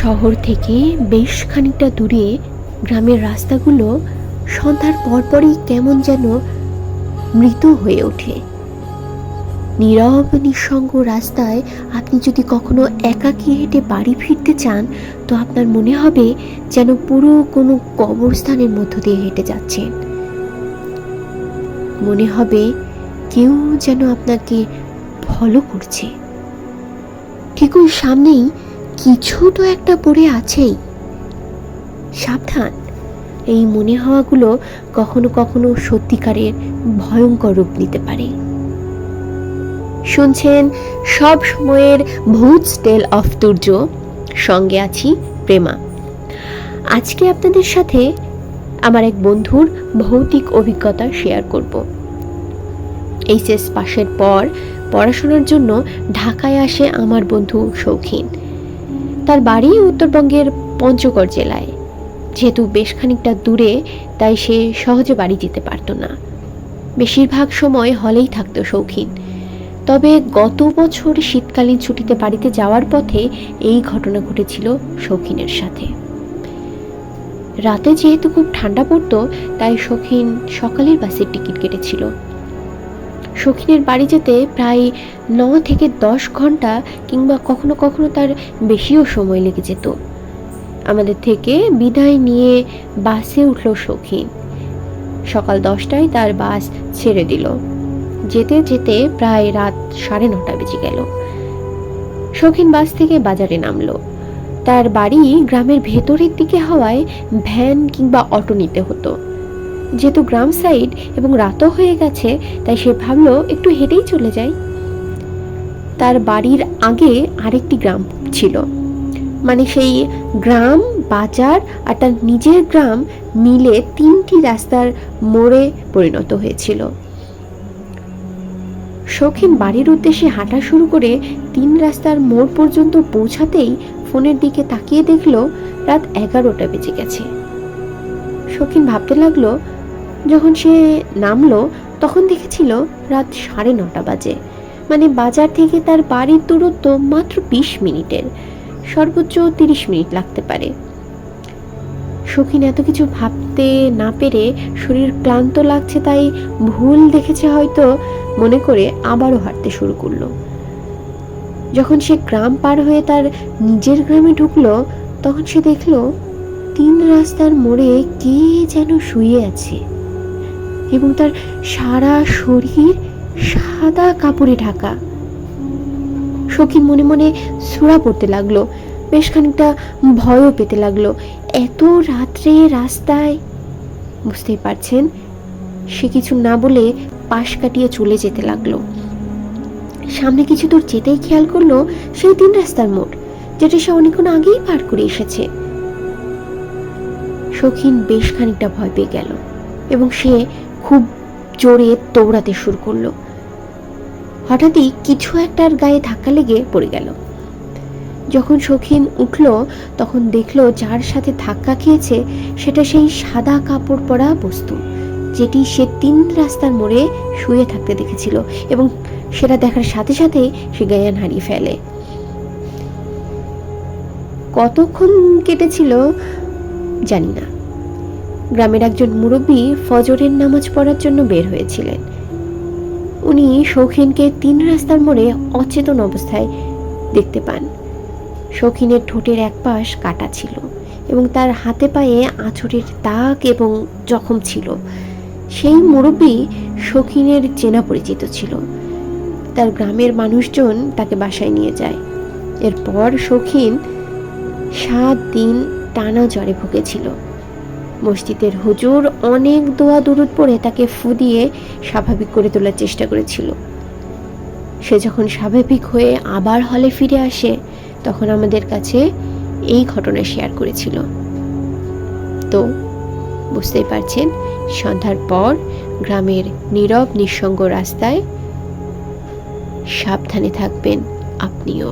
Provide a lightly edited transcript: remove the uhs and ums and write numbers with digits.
শহর থেকে বেশ খানিকটা দূরে গ্রামের রাস্তাগুলো সন্ধ্যার পরপরই কেমন যেন মৃত হয়ে ওঠে। নীরব নিঃসঙ্গ রাস্তায় আপনি যদি কখনো একাকী হেঁটে বাড়ি ফিরতে চান, তো আপনার মনে হবে যেন পুরো কোনো কবরস্থানের মধ্য দিয়ে হেঁটে যাচ্ছেন। মনে হবে কেউ যেন আপনাকে ফলো করছে। ঠিক ওই সামনেই কিছু তো একটা পড়ে আছেই, সাবধান। এই মনে হওয়াগুলো কখনো কখনো সত্যিকারের ভয়ঙ্কর রূপ নিতে পারে। শুনছেন সব সময়ের ভূত টেল অফ তুর্য, সঙ্গে আছি প্রেমা। আজকে আপনাদের সাথে আমার এক বন্ধুর ভৌতিক অভিজ্ঞতা শেয়ার করব। এইচএস পাশের পর পড়াশোনার জন্য ঢাকায় আসে আমার বন্ধু শৌখিন। তার বাড়ি উত্তরবঙ্গের পঞ্চগড় জেলায়। যেহেতু বেশ খানিকটা দূরে, তাই সে সহজে বাড়ি যেতে পারত না। বেশিরভাগ সময় হলেই থাকতো শৌখিন। তবে গত বছর শীতকালীন ছুটিতে বাড়িতে যাওয়ার পথে এই ঘটনা ঘটেছিল শৌখিনের সাথে। রাতে যেহেতু খুব ঠান্ডা পড়তো, তাই শৌখিন সকালের বাসের টিকিট কেটেছিল। শৌখিনের বাড়ি যেতে প্রায় 9 থেকে 10 ঘন্টা কিংবা কখনো কখনো তার বেশিও সময় লেগে যেত। আমাদের থেকে বিদায় নিয়ে বাসে উঠল শৌখিন। সকাল 10টায় তার বাস ছেড়ে দিল। যেতে যেতে প্রায় রাত 9:30 বেজে গেল। শৌখিন বাস থেকে বাজারে নামলো। তার বাড়ি গ্রামের ভেতরের দিকে হওয়ায় ভ্যান কিংবা অটো নিতে হতো। যেহেতু গ্রাম সাইড এবং রাতও হয়ে গেছে, তাই সে ভাবলো একটু হেঁটেই চলে যায়। তার বাড়ির আগে আরেকটি গ্রাম ছিল, মানে সেই গ্রাম, বাজার আর তার নিজের গ্রাম মিলে 3টি রাস্তার মোড়ে পরিণত হয়েছিল। শৌখিন বাড়ির উদ্দেশ্যে হাঁটা শুরু করে 3 রাস্তার মোড় পর্যন্ত পৌঁছাতেই ফোনের দিকে তাকিয়ে দেখলো রাত 11টা বেজে গেছে। শৌখিন ভাবতে লাগলো, যখন সে নামলো তখন দেখেছিল রাত 9:30 বাজে। মানে বাজার থেকে তার বাড়ির দূরত্ব মাত্র 20 মিনিটের, সর্বোচ্চ 30 মিনিট লাগতে পারে। শৌখিন এত কিছু ভাবতে না পেরে শরীর ক্লান্ত লাগছে, তাই ভুল দেখেছে হয়তো মনে করে আবারও হাঁটতে শুরু করলো। যখন সে গ্রাম পার হয়ে তার নিজের গ্রামে ঢুকলো, তখন সে দেখলো 3 রাস্তার মোড়ে কে যেন শুয়ে আছে এবং তার সারা শরীর সাদা কাপড়ে ঢাকা। শৌখিন মনে মনে সূরা পড়তে লাগলো, বেশ খানিকটা ভয়ও পেতে লাগলো। এত রাত্রে রাস্তায়, বুঝতেই পারছেন। সে কিছু না বলে পাশ কাটিয়ে চলে যেতে লাগলো। সামনে কিছু দূর যেতেই খেয়াল করলো সেই 3 রাস্তার মোড়, যেটা সে অনেকক্ষণ আগেই পার করে এসেছে। শৌখিন বেশ খানিকটা ভয় পেয়ে গেল এবং সে খুব জোরে দৌড়াতে শুরু করলো। হঠাৎই কিছু একটার গায়ে ধাক্কা লেগে পড়ে গেল। যখন শৌখিন উঠল, তখন দেখলো যার সাথে ধাক্কা খেয়েছে সেটা সেই সাদা কাপড় পরা বস্তু, যেটি সে 3 রাস্তার মোড়ে শুয়ে থাকতে দেখেছিল, এবং সেটা দেখার সাথে সাথে সে জ্ঞান হারিয়ে ফেলে। কতক্ষণ কেটেছিল জানি না। গ্রামের একজন মুরব্বী ফজরের নামাজ পড়ার জন্য বের হয়েছিলেন। উনি শৌখিনকে 3 রাস্তার মোড়ে অচেতন অবস্থায় দেখতে পান। শৌখিনের ঠোঁটের এক পাশ কাটা ছিল এবং তার হাতে পায়ে আঁচড়ের দাগ এবং জখম ছিল। সেই মুরব্বী শৌখিনের চেনা পরিচিত ছিল। তার গ্রামের মানুষজন তাকে বাসায় নিয়ে যায়। এরপর শৌখিন 7 দিন টানা জ্বরে ভুগেছিল। মসজিদের হুজুর অনেক দোয়া দুরুদ পড়ে তাকে ফু দিয়ে স্বাভাবিক করে তোলার চেষ্টা করেছিল। সে যখন স্বাভাবিক হয়ে আবার হলে ফিরে আসে, তখন আমাদের কাছে এই ঘটনা শেয়ার করেছিল। তো বুঝতেই পারছেন, সন্ধ্যার পর গ্রামের নীরব নিঃসঙ্গ রাস্তায় সাবধানে থাকবেন আপনিও।